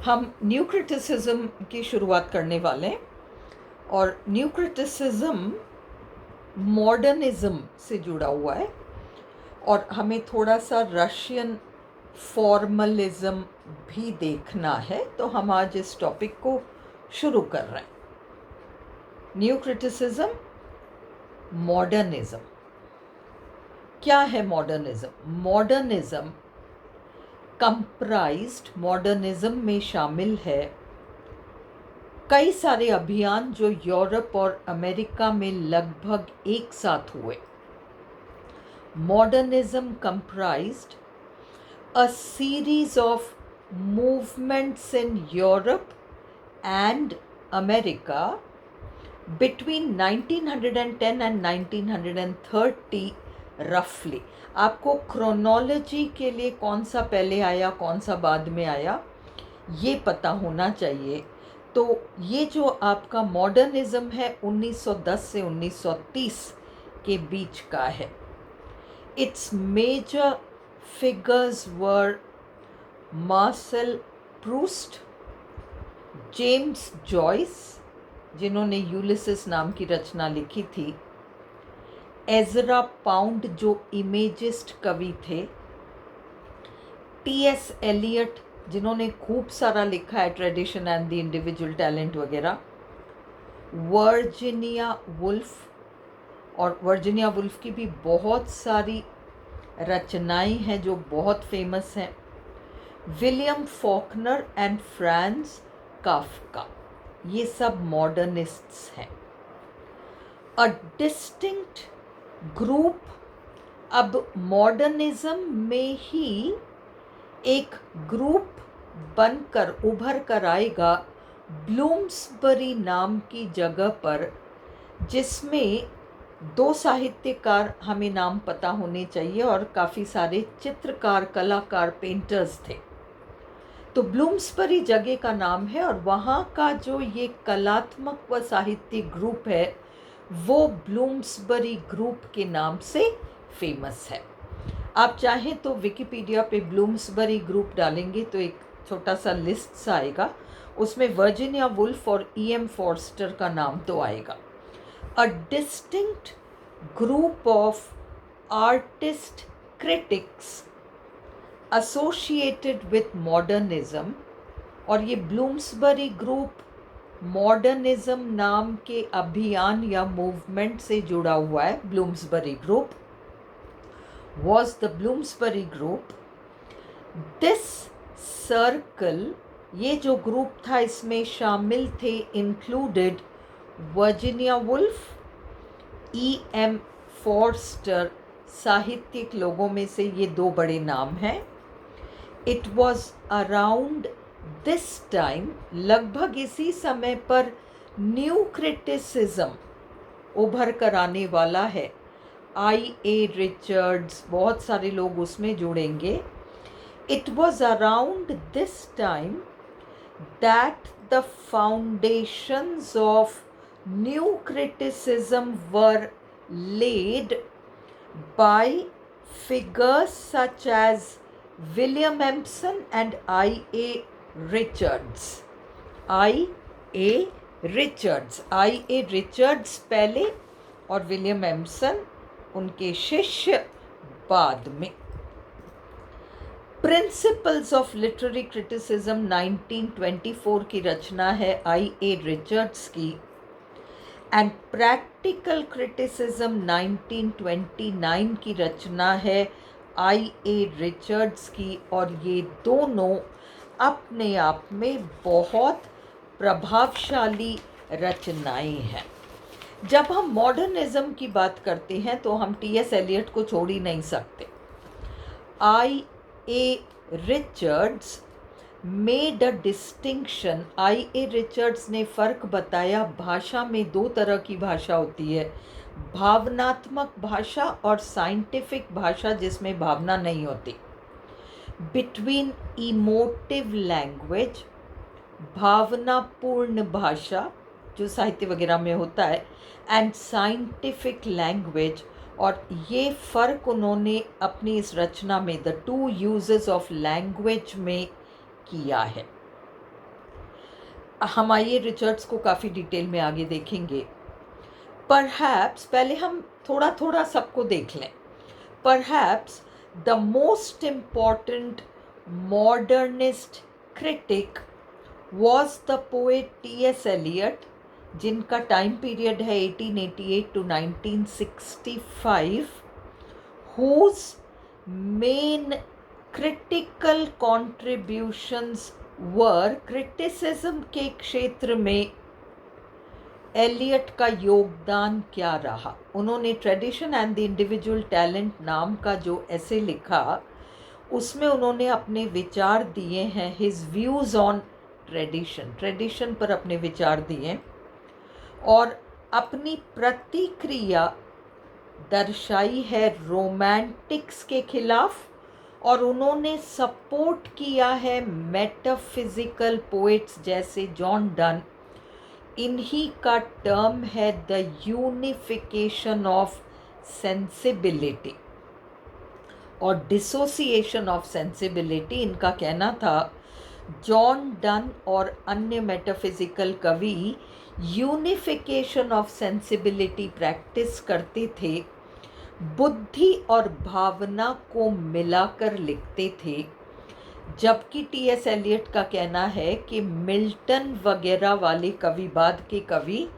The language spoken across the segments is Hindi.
हम न्यू क्रिटिसिज्म की शुरुआत करने वाले हैं और न्यू क्रिटिसिज्म मॉडर्निज्म से जुड़ा हुआ है और हमें थोड़ा सा रशियन फॉर्मलिज्म भी देखना है, तो हम आज इस टॉपिक को शुरू कर रहे हैं। New criticism, modernism. क्या है मॉडर्निज्म? मॉडर्निज्म कंप्राइज्ड, मॉडर्निज्म में शामिल है कई सारे अभियान जो यूरोप और अमेरिका में लगभग एक साथ हुए। Modernism comprised a series of movements in Europe and America between 1910 and 1930 roughly। आपको क्रोनोलॉजी के लिए कौन सा पहले आया कौन सा बाद में आया ये पता होना चाहिए। तो ये जो आपका मॉडर्निज्म है 1910 से 1930 के बीच का है। Its major figures were Marcel Proust, James Joyce जिन्होंने यूलिसिस नाम की रचना लिखी थी, एजरा पाउंड जो इमेजिस्ट कवि थे, टी.एस. एलियट जिन्होंने खूब सारा लिखा है, tradition and the individual talent वगैरह, वर्जीनिया वुल्फ, और वर्जीनिया वुल्फ की भी बहुत सारी रचनाएं हैं जो बहुत फेमस हैं, William Faulkner and Franz Kafka, ये सब मॉडर्निस्ट्स हैं। अ डिस्टिंक्ट ग्रुप, अब मॉडर्निज्म में ही एक ग्रुप बनकर उभर कर आएगा ब्लूम्सबरी नाम की जगह पर, जिसमें दो साहित्यकार हमें नाम पता होने चाहिए और काफ़ी सारे चित्रकार, कलाकार, पेंटर्स थे। तो ब्लूम्सबरी जगह का नाम है और वहाँ का जो ये कलात्मक व साहित्यिक ग्रुप है वो ब्लूम्सबरी ग्रुप के नाम से फेमस है। आप चाहें तो विकिपीडिया पे ब्लूम्सबरी ग्रुप डालेंगे तो एक छोटा सा लिस्ट सा आएगा, उसमें वर्जीनिया वुल्फ और E.M. फॉर्स्टर का नाम तो आएगा। A distinct group of artist critics associated with modernism, और ये ब्लूम्सबरी ग्रुप मॉडर्निज्म नाम के अभियान या मूवमेंट से जुड़ा हुआ है। Bloomsbury group was the Bloomsbury group. This circle, ये जो ग्रुप था इसमें शामिल थे included Virginia Woolf, E.M. Forster, साहित्यिक लोगों में से ये दो बड़े नाम हैं। It was around this time, लगभग इसी समय पर न्यू क्रिटिसिज्म उभर कर आने वाला है। I.A. रिचर्ड्स, बहुत सारे लोग उसमें जुड़ेंगे। It was around this time that the foundations of new criticism were laid by figures such as William Empson and I.A. Richards. I.A. Richards पहले और विलियम एम्सन उनके शिष्य बाद में। प्रिंसिपल्स ऑफ लिटरेरी क्रिटिसिज्म 1924 की रचना है I.A. रिचर्ड्स की, एंड प्रैक्टिकल क्रिटिसिज्म 1929 की रचना है I.A. रिचर्ड्स की, और ये दोनों अपने आप में बहुत प्रभावशाली रचनाएं हैं। जब हम मॉडर्निज्म की बात करते हैं तो हम T.S. एलियट को छोड़ ही नहीं सकते। I.A. Richards made a distinction, I.A. Richards ने फ़र्क बताया, भाषा में दो तरह की भाषा होती है, भावनात्मक भाषा और साइंटिफिक भाषा जिसमें भावना नहीं होती। बिटवीन इमोटिव लैंग्वेज, भावनापूर्ण भाषा जो साहित्य वगैरह में होता है, एंड साइंटिफिक लैंग्वेज, और ये फ़र्क उन्होंने अपनी इस रचना में the two uses of language में किया है। हम आइए रिचर्ड्स को काफ़ी डिटेल में आगे देखेंगे। परहैप्स पहले हम थोड़ा थोड़ा सबको देख लें। Perhaps the most important modernist critic was the poet T.S. Eliot, जिनका टाइम पीरियड है 1888 to 1965, whose main critical contributions were, criticism के क्षेत्र में एलियट का योगदान क्या रहा। उन्होंने tradition and the individual talent नाम का जो ऐसे लिखा, उसमें उन्होंने अपने विचार दिए हैं, his views on tradition, tradition पर अपने विचार दिए और अपनी प्रतिक्रिया दर्शाई है रोमांटिक्स के खिलाफ, और उन्होंने सपोर्ट किया है मेटाफिजिकल पोएट्स जैसे जॉन डन। इन्हीं का टर्म है द यूनिफिकेशन ऑफ सेंसिबिलिटी और डिसोसिएशन ऑफ सेंसिबिलिटी। इनका कहना था जॉन डन और अन्य मेटाफिजिकल कवि यूनिफिकेशन ऑफ सेंसिबिलिटी प्रैक्टिस करते थे, बुद्धि और भावना को मिलाकर लिखते थे, जबकि T.S. एलियट का कहना है कि मिल्टन वगैरह वाले कवि, बाद के कवि,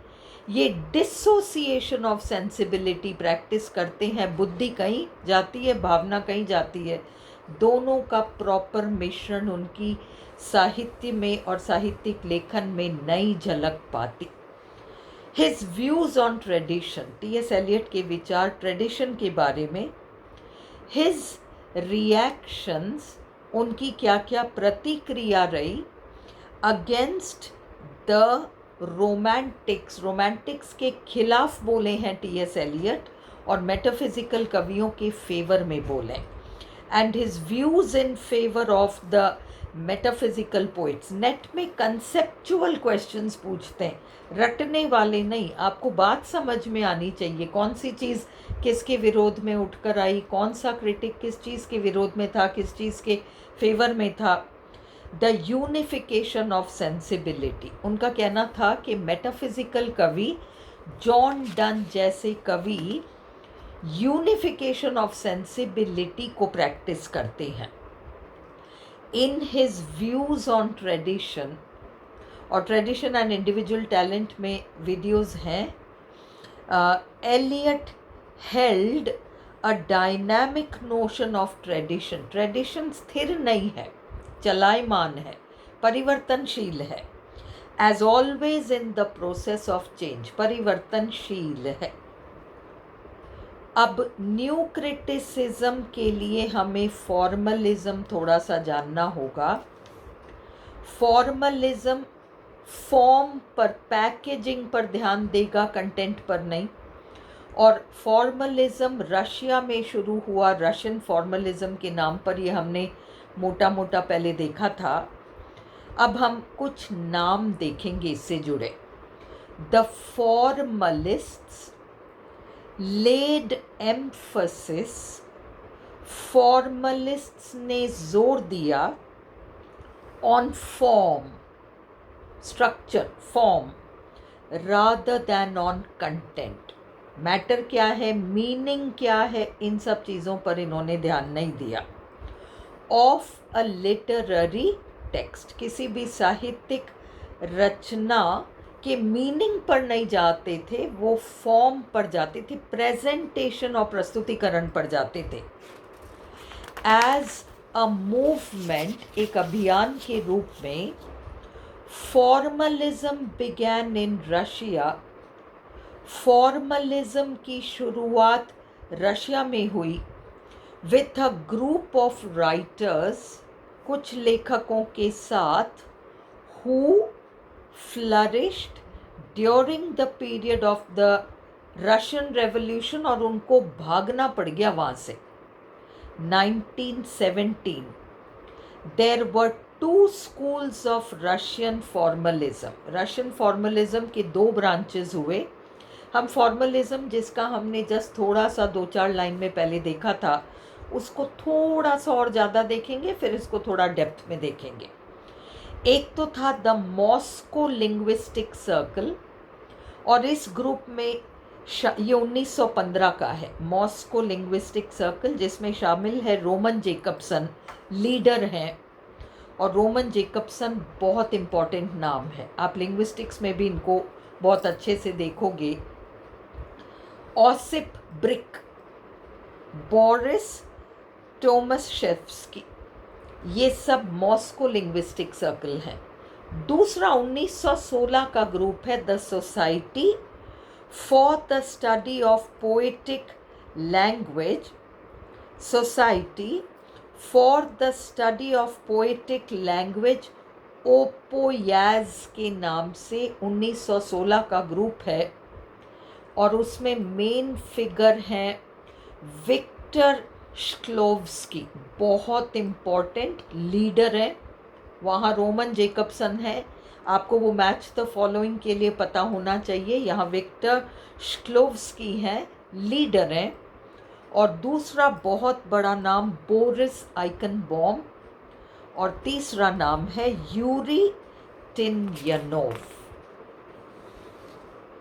ये डिसोसिएशन ऑफ सेंसिबिलिटी प्रैक्टिस करते हैं, बुद्धि कहीं जाती है, भावना कहीं जाती है, दोनों का प्रॉपर मिश्रण उनकी साहित्य में और साहित्यिक लेखन में नई झलक पाती। His views on tradition, T.S. Eliot के विचार ट्रेडिशन के बारे में, हिज रिएक्शंस, उनकी क्या क्या प्रतिक्रिया रही, अगेंस्ट द रोमांटिक्स, रोमांटिक्स के खिलाफ बोले हैं T.S. एलियट और मेटाफिजिकल कवियों के फेवर में बोले, and his views in favour of the metaphysical poets. Net में कंसेप्चुअल क्वेश्चंस पूछते हैं, रटने वाले नहीं, आपको बात समझ में आनी चाहिए, कौन सी चीज़ किसके विरोध में उठकर आई, कौन सा क्रिटिक किस चीज़ के विरोध में था, किस चीज़ के फेवर में था। द यूनिफिकेशन ऑफ सेंसिबिलिटी, उनका कहना था कि मेटाफिजिकल कवि जॉन डन जैसे कवि यूनिफिकेशन ऑफ सेंसिबिलिटी को प्रैक्टिस करते हैं। In his views on tradition, और ट्रेडिशन एंड इंडिविजुअल टैलेंट में वीडियोज़ हैं, Eliot held a dynamic notion of tradition, tradition स्थिर नहीं है, चलायमान है, परिवर्तनशील है, as always in the process of change, परिवर्तनशील है। अब न्यू क्रिटिसिज्म के लिए हमें फॉर्मलिज्म थोड़ा सा जानना होगा। फॉर्मलिज्म फॉर्म पर, पैकेजिंग पर ध्यान देगा, कंटेंट पर नहीं। और फॉर्मलिज्म रशिया में शुरू हुआ, रशियन फॉर्मलिज्म के नाम पर, ये हमने मोटा मोटा पहले देखा था। अब हम कुछ नाम देखेंगे इससे जुड़े। द फॉर्मलिस्ट्स लेड एम्फसिस, फॉर्मलिस्ट्स ने जोर दिया on form, structure, form, rather than on content. Matter क्या है, मीनिंग क्या है, इन सब चीज़ों पर इन्होंने ध्यान नहीं दिया। ऑफ अ लिटररी टेक्स्ट, किसी भी साहित्यिक रचना के मीनिंग पर नहीं जाते थे, वो फॉर्म पर जाते थे, प्रेजेंटेशन और प्रस्तुतिकरण पर जाते थे। एज अ मूवमेंट, एक अभियान के रूप में, formalism began in Russia, formalism की शुरुआत रशिया में हुई, with a group of writers, कुछ लेखकों के साथ, who flourished during the period of the Russian revolution, और उनको भागना पड़ गया वहाँ से 1917। There were two schools of Russian formalism, Russian formalism के दो ब्रांचेस हुए। हम फॉर्मलिज्म जिसका हमने जस्ट थोड़ा सा 2-4 लाइन में पहले देखा था, उसको थोड़ा सा और ज़्यादा देखेंगे, फिर इसको थोड़ा डेप्थ में देखेंगे। एक तो था द मॉस्को लिंग्विस्टिक सर्कल, और इस ग्रुप में ये 1915 का है। मॉस्को लिंग्विस्टिक सर्कल, जिसमें शामिल है रोमन जेकबसन, लीडर हैं। और रोमन जेकबसन बहुत इम्पॉर्टेंट नाम है, आप लिंग्विस्टिक्स में भी इनको बहुत अच्छे से देखोगे। ऑसिप ब्रिक, बोरिस टोमशेव्स्की, ये सब मॉस्को लिंग्विस्टिक सर्कल हैं। दूसरा 1916 का ग्रुप है the society for the study of poetic language, society for the study of poetic language, Opoyaz के नाम से 1916 का ग्रुप है। और उसमें मेन फिगर हैं विक्टर श्क्लोव्स्की, बहुत इम्पॉर्टेंट लीडर हैं। वहाँ रोमन जेकबसन है, आपको वो मैच द फॉलोइंग के लिए पता होना चाहिए। यहाँ विक्टर श्क्लोव्स्की हैं, लीडर हैं। और दूसरा बहुत बड़ा नाम बोरिस आइकनबॉम, और तीसरा नाम है यूरी टिनयनोव।